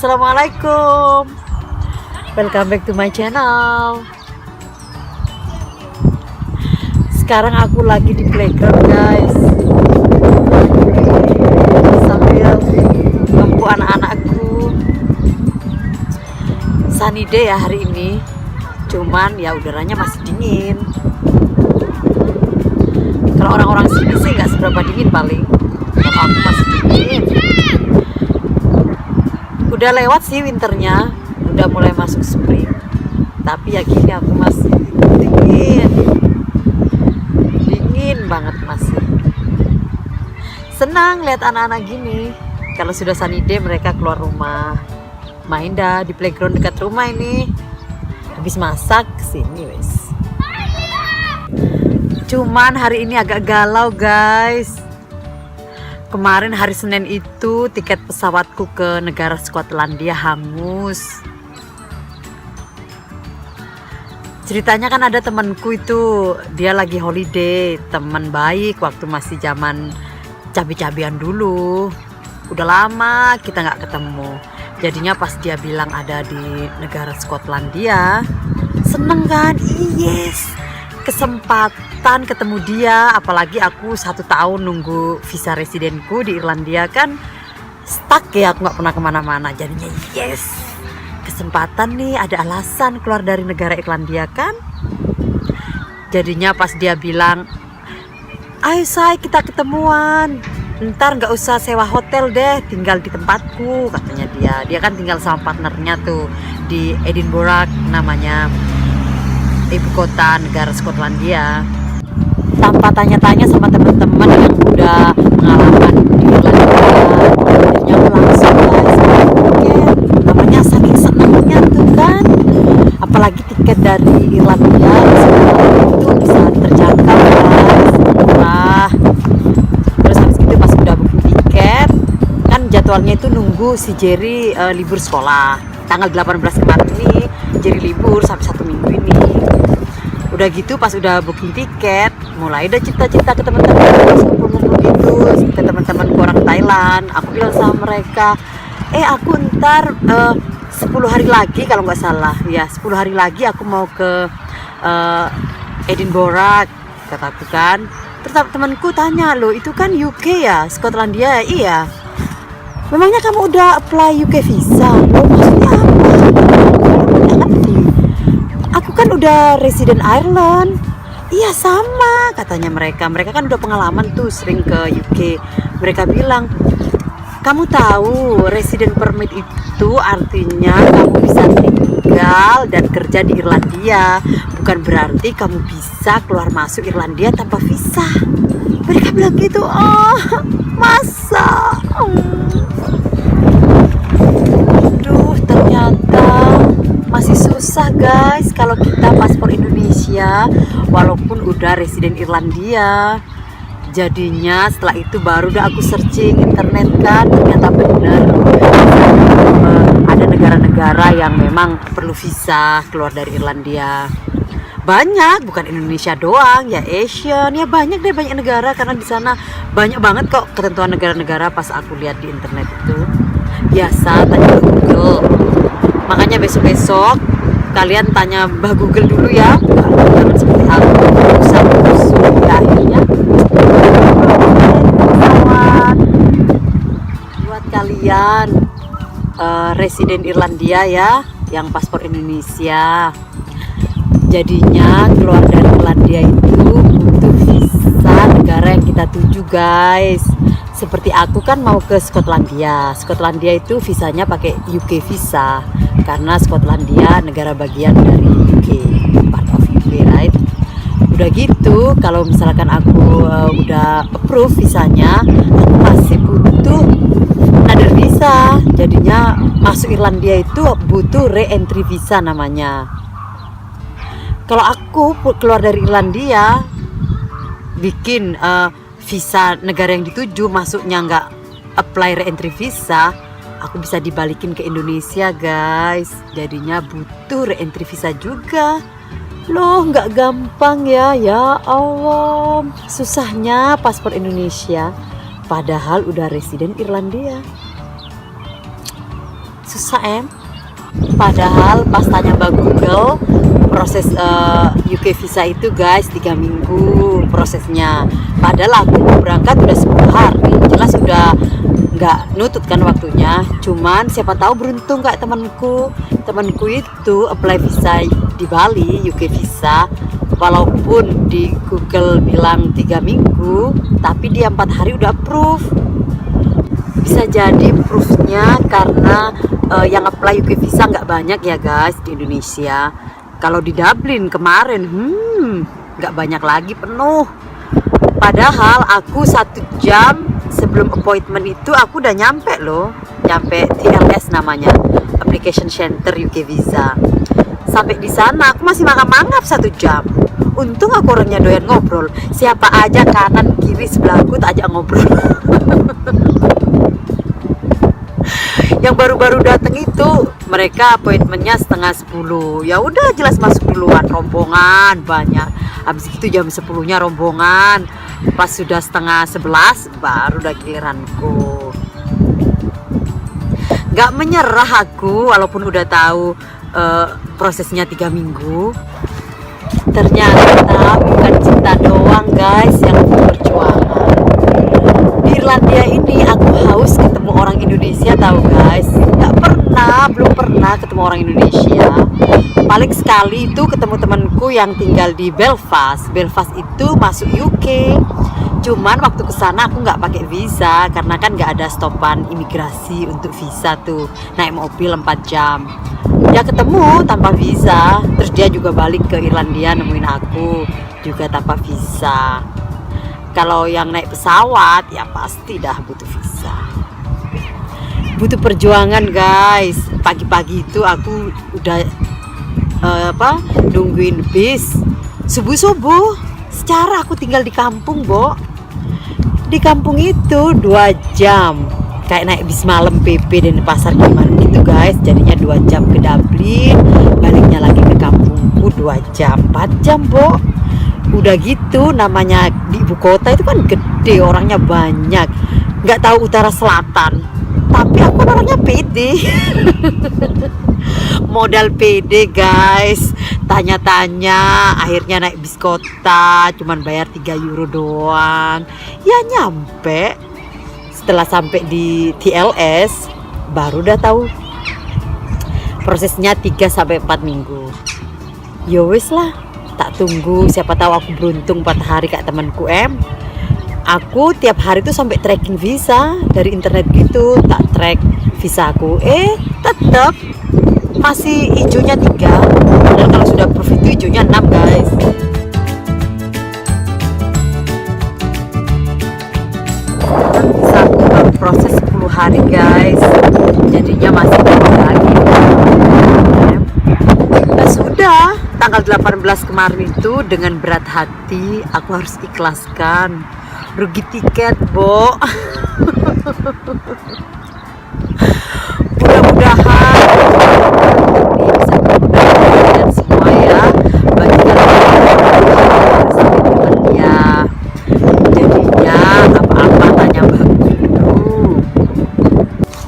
Assalamualaikum. Welcome back to my channel. Sekarang aku lagi di playground guys, sambil ngempu anak-anakku. Sunny day ya hari ini, cuman ya udaranya masih dingin. Kalau orang-orang sini sih nggak seberapa dingin paling, kalau aku masih dingin. Udah lewat sih winternya, udah mulai masuk spring, tapi ya gini aku masih dingin banget masih. Senang lihat anak-anak gini. Kalau sudah sunny day mereka keluar rumah, main dah di playground dekat rumah ini. Habis masak kesini wes. Cuman hari ini agak galau guys. Kemarin hari Senin itu tiket pesawatku ke negara Skotlandia hangus. Ceritanya kan ada temanku itu, dia lagi holiday, teman baik waktu masih zaman cabi-cabian dulu. Udah lama kita nggak ketemu. Jadinya pas dia bilang ada di negara Skotlandia, seneng kan? Yes, kesempatan ketemu dia. Apalagi aku 1 tahun nunggu visa residenku di Irlandia kan stuck ya, aku nggak pernah kemana-mana. Jadinya yes, kesempatan nih, ada alasan keluar dari negara Irlandia kan. Jadinya pas dia bilang, ayo say kita ketemuan, ntar nggak usah sewa hotel deh, tinggal di tempatku, katanya dia kan tinggal sama partnernya tuh di Edinburgh, namanya ibu kota negara Skotlandia. Tanpa tanya-tanya sama teman-teman yang udah pengalaman di Irlandia, akhirnya aku langsung guys tiket. Namanya saking senangnya tuh kan, apalagi tiket dari Irlandia itu bisa terjangkau guys, murah. Terus habis itu pas udah booking tiket kan jadwalnya itu nunggu si Jerry libur sekolah tanggal 18 kemarin ini. Jerry libur sampai 1 minggu ini. Udah gitu pas udah booking tiket, mulai ada cerita-cerita ke teman-teman, ngumpul-ngumpul gitu ke teman-teman orang Thailand. Aku bilang sama mereka, aku ntar 10 hari lagi kalau nggak salah ya, 10 hari lagi aku mau ke Edinburgh, kataku kan. Terus temanku tanya, loh itu kan UK ya, Skotlandia? Iya. Memangnya kamu udah apply UK visa? Oh maksudnya apa? Nggak ngerti. Aku kan udah resident Ireland. Iya sama, katanya mereka. Mereka kan udah pengalaman tuh sering ke UK. Mereka bilang, kamu tahu resident permit itu artinya kamu bisa tinggal dan kerja di Irlandia. Bukan berarti kamu bisa keluar masuk Irlandia tanpa visa. Mereka bilang gitu. Oh masa? Aduh, ternyata masih susah guys kalau kita paspor Indonesia walaupun udah residen Irlandia. Jadinya setelah itu baru udah aku searching internet kan, ternyata bener ada negara-negara yang memang perlu visa keluar dari Irlandia. Banyak, bukan Indonesia doang ya, Asian ya, banyak deh, banyak negara. Karena di sana banyak banget kok ketentuan negara-negara. Pas aku lihat di internet itu biasa tanya Google. Makanya besok-besok kalian tanya Mbah Google dulu ya, jangan seperti aku usah ya. Akhirnya buat kalian residen Irlandia ya, yang paspor Indonesia, jadinya keluar dari Irlandia itu butuh visa negara yang kita tuju guys. Seperti aku kan mau ke Skotlandia. Skotlandia itu visanya pakai UK visa karena Skotlandia negara bagian dari UK, part of UK, right? Udah gitu, kalau misalkan aku udah approve visanya, aku masih butuh another visa. Jadinya masuk Irlandia itu butuh re-entry visa namanya. Kalau aku keluar dari Irlandia, bikin visa negara yang dituju, masuknya nggak apply re-entry visa, aku bisa dibalikin ke Indonesia guys. Jadinya butuh re-entry visa juga. Loh, nggak gampang ya, ya Allah. Susahnya paspor Indonesia, padahal udah residen Irlandia. Susah. masa padahal pas tanya Mbak Google proses UK visa itu guys 3 minggu prosesnya, padahal aku mau berangkat udah 10 hari, jelas udah nggak nutut kan waktunya. Cuman siapa tahu beruntung kayak temanku itu apply visa di Bali UK visa, walaupun di Google bilang 3 minggu tapi dia 4 hari udah approve. Bisa jadi proofnya karena yang apply UK visa nggak banyak ya guys di Indonesia. Kalau di Dublin kemarin nggak banyak lagi, penuh. Padahal aku 1 jam sebelum appointment itu aku udah nyampe TLS namanya, Application Center UK Visa. Sampai di sana aku masih mangap-mangap 1 jam. Untung aku orangnya doyan ngobrol, siapa aja kanan kiri sebelahku tak ajak ngobrol. Yang baru-baru datang itu mereka appointmentnya 9:30, ya udah jelas masuk duluan, rombongan banyak. Habis itu jam 10-nya rombongan, pas sudah 10:30 baru udah giliranku. Gak menyerah aku walaupun udah tahu prosesnya 3 minggu. Ternyata bukan cinta doang guys yang berjuangan. Di Irlandia ini aku haus ketemu orang Indonesia tahu guys. Belum pernah ketemu orang Indonesia. Paling sekali itu ketemu temanku yang tinggal di Belfast. Belfast itu masuk UK. Cuman waktu kesana aku nggak pakai visa karena kan nggak ada stopan imigrasi untuk visa tuh. Naik mobil 4 jam. Dia ketemu tanpa visa. Terus dia juga balik ke Irlandia nemuin aku juga tanpa visa. Kalau yang naik pesawat ya pasti dah butuh visa. Butuh perjuangan guys. Pagi-pagi itu aku udah nungguin bis subuh-subuh. Secara aku tinggal di kampung, Bo. Di kampung itu 2 jam. Kayak naik bis malam PP dan pasar gimana gitu guys. Jadinya 2 jam ke Dublin, baliknya lagi ke kampungku 2 jam, 4 jam, Bo. Udah gitu namanya di ibu kota itu kan gede, orangnya banyak. Nggak tahu utara selatan. Tapi aku orangnya pede. Modal pede guys. Tanya-tanya, akhirnya naik bis kota, cuman bayar 3 euro doang. Ya nyampe. Setelah sampai di TLS, baru udah tahu prosesnya 3-4 minggu. Ya wis lah, tak tunggu, siapa tahu aku beruntung 4 hari kayak temanku Aku tiap hari tuh sampai tracking visa dari internet gitu, tak track visa aku. Tetap masih hijaunya 3. Padahal kalau sudah approve itu hijaunya 6 guys. Visa aku baru proses 10 hari guys. Jadinya masih banyak lagi. Sudah tanggal 18 kemarin itu dengan berat hati aku harus ikhlaskan. Rugi tiket, Bo. Mudah-mudahan ini bisa membantu kalian semua ya. Bagi kalian ya, jadinya apa-apa tanya bagus dulu.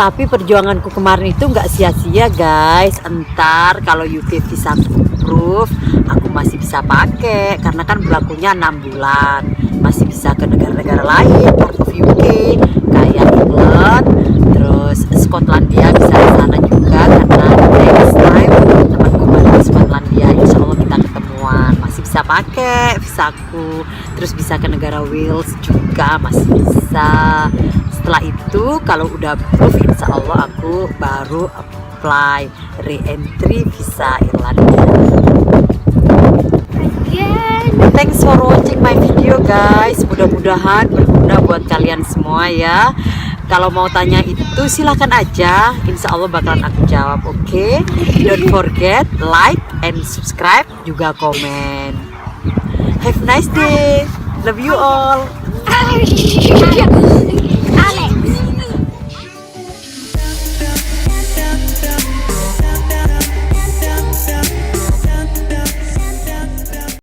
Tapi perjuanganku kemarin itu nggak sia-sia guys. Entar kalau UK visa approve, aku masih bisa pakai karena kan berlakunya 6 bulan. Masih bisa ke negara-negara lain, part of UK, kayak England, terus Skotlandia bisa ke sana juga karena next time temanku balik ke Skotlandia, insya Allah kita ketemuan. Masih bisa pakai visaku, terus bisa ke negara Wales juga masih bisa. Setelah itu kalau udah approve, insya Allah aku baru apply re-entry visa Irlandia. Thanks for watching my video guys. Mudah-mudahan berguna buat kalian semua ya. Kalau mau tanya itu silahkan aja, insya Allah bakalan aku jawab. Oke? Don't forget like and subscribe, juga komen. Have a nice day. Love you all.